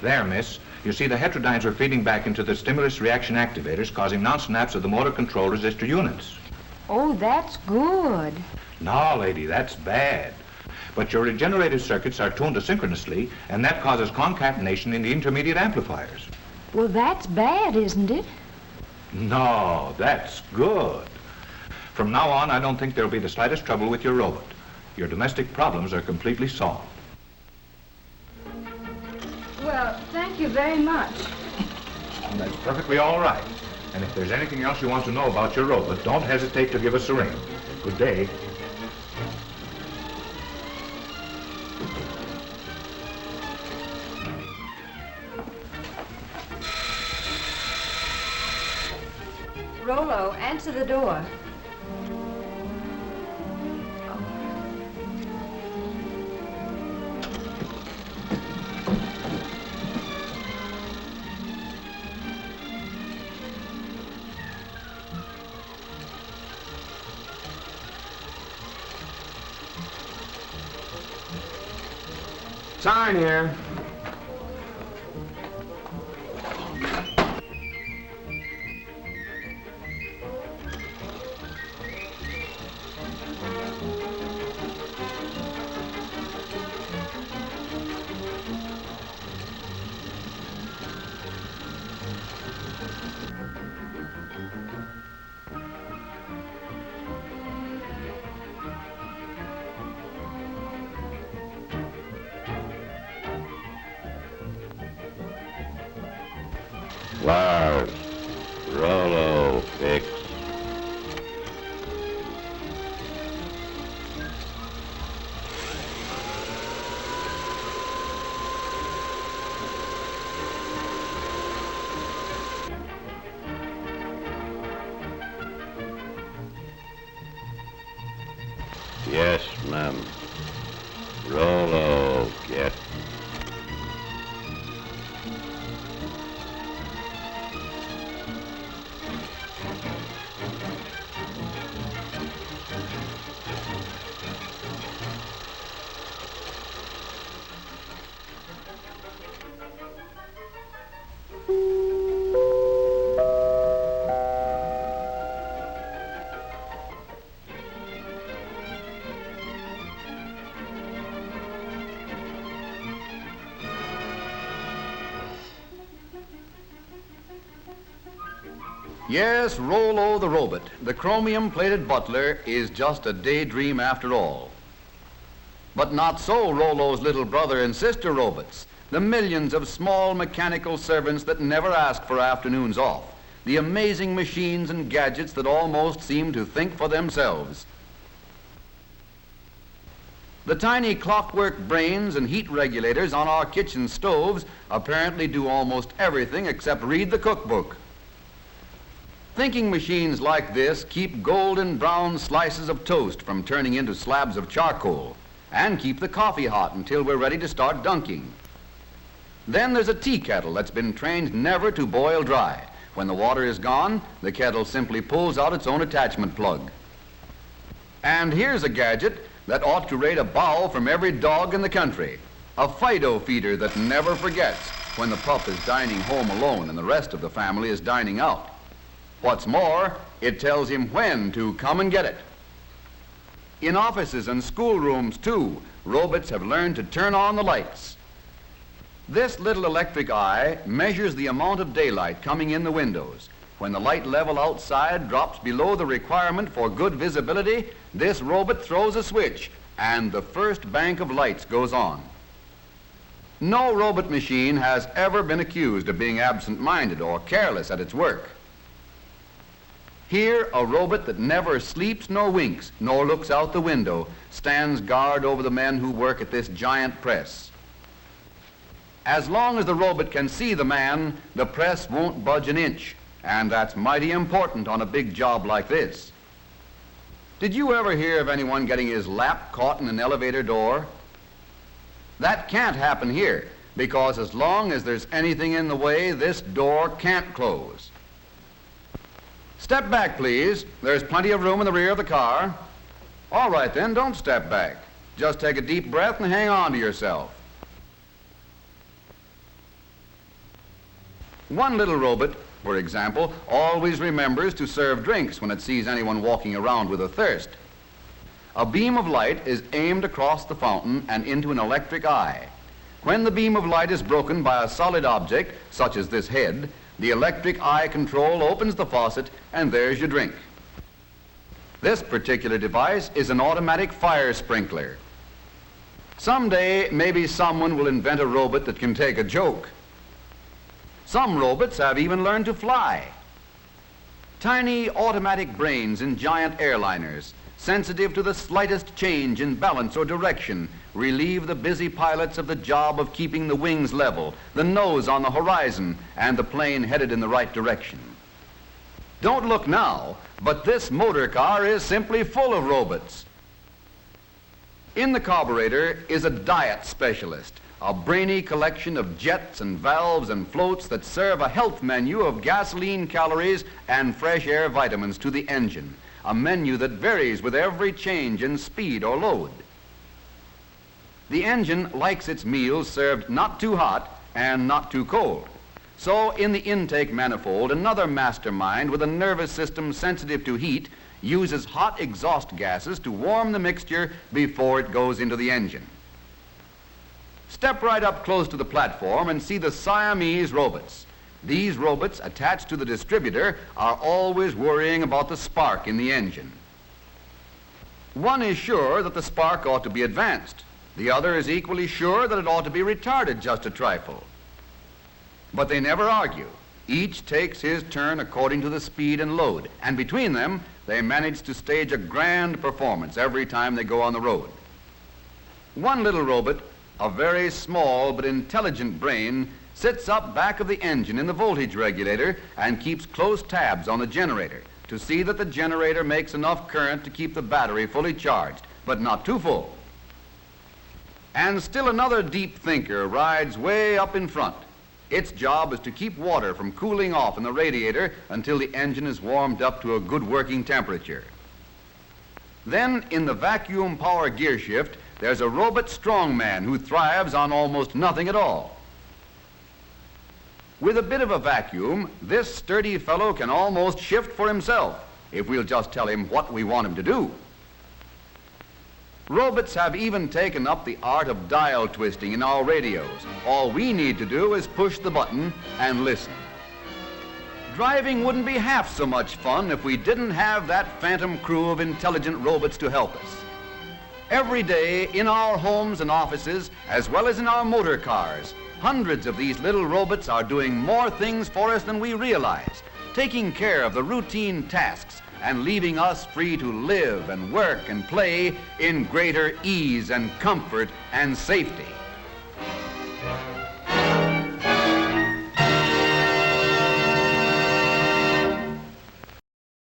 There, miss. You see, the heterodynes were feeding back into the stimulus reaction activators, causing non-snaps of the motor control resistor units. Oh, that's good. No, lady, that's bad. But your regenerative circuits are tuned asynchronously, and that causes concatenation in the intermediate amplifiers. Well, that's bad, isn't it? No, that's good. From now on, I don't think there'll be the slightest trouble with your robot. Your domestic problems are completely solved. Well, thank you very much. That's perfectly all right. And if there's anything else you want to know about your robot, don't hesitate to give us a ring. Good day. Rollo, answer the door. Sign here. Lars, Rollo, fix. Yes, ma'am. Rollo, get. Yes, Rollo the Robot, the chromium-plated butler, is just a daydream after all. But not so Rollo's little brother and sister robots, the millions of small mechanical servants that never ask for afternoons off, the amazing machines and gadgets that almost seem to think for themselves. The tiny clockwork brains and heat regulators on our kitchen stoves apparently do almost everything except read the cookbook. Thinking machines like this keep golden brown slices of toast from turning into slabs of charcoal and keep the coffee hot until we're ready to start dunking. Then there's a tea kettle that's been trained never to boil dry. When the water is gone, the kettle simply pulls out its own attachment plug. And here's a gadget that ought to rate a bow from every dog in the country, a Fido Feeder that never forgets when the pup is dining home alone and the rest of the family is dining out. What's more, it tells him when to come and get it. In offices and schoolrooms, too, robots have learned to turn on the lights. This little electric eye measures the amount of daylight coming in the windows. When the light level outside drops below the requirement for good visibility, this robot throws a switch, and the first bank of lights goes on. No robot machine has ever been accused of being absent-minded or careless at its work. Here, a robot that never sleeps nor winks, nor looks out the window, stands guard over the men who work at this giant press. As long as the robot can see the man, the press won't budge an inch, and that's mighty important on a big job like this. Did you ever hear of anyone getting his lap caught in an elevator door? That can't happen here, because as long as there's anything in the way, this door can't close. Step back, please. There's plenty of room in the rear of the car. All right, then, don't step back. Just take a deep breath and hang on to yourself. One little robot, for example, always remembers to serve drinks when it sees anyone walking around with a thirst. A beam of light is aimed across the fountain and into an electric eye. When the beam of light is broken by a solid object, such as this head, the electric eye control opens the faucet and there's your drink. This particular device is an automatic fire sprinkler. Someday, maybe someone will invent a robot that can take a joke. Some robots have even learned to fly. Tiny automatic brains in giant airliners, sensitive to the slightest change in balance or direction, relieve the busy pilots of the job of keeping the wings level, the nose on the horizon, and the plane headed in the right direction. Don't look now, but this motor car is simply full of robots. In the carburetor is a diet specialist, a brainy collection of jets and valves and floats that serve a health menu of gasoline calories and fresh air vitamins to the engine, a menu that varies with every change in speed or load. The engine likes its meals served not too hot and not too cold. So in the intake manifold, another mastermind with a nervous system sensitive to heat uses hot exhaust gases to warm the mixture before it goes into the engine. Step right up close to the platform and see the Siamese Robots. These robots attached to the distributor are always worrying about the spark in the engine. One is sure that the spark ought to be advanced. The other is equally sure that it ought to be retarded just a trifle. But they never argue. Each takes his turn according to the speed and load, and between them, they manage to stage a grand performance every time they go on the road. One little robot, a very small but intelligent brain, sits up back of the engine in the voltage regulator and keeps close tabs on the generator to see that the generator makes enough current to keep the battery fully charged, but not too full. And still another deep thinker rides way up in front. Its job is to keep water from cooling off in the radiator until the engine is warmed up to a good working temperature. Then, in the vacuum power gearshift, there's a robot strongman who thrives on almost nothing at all. With a bit of a vacuum, this sturdy fellow can almost shift for himself if we'll just tell him what we want him to do. Robots have even taken up the art of dial twisting in our radios. All we need to do is push the button and listen. Driving wouldn't be half so much fun if we didn't have that phantom crew of intelligent robots to help us. Every day in our homes and offices, as well as in our motor cars, hundreds of these little robots are doing more things for us than we realize, taking care of the routine tasks and leaving us free to live and work and play in greater ease and comfort and safety.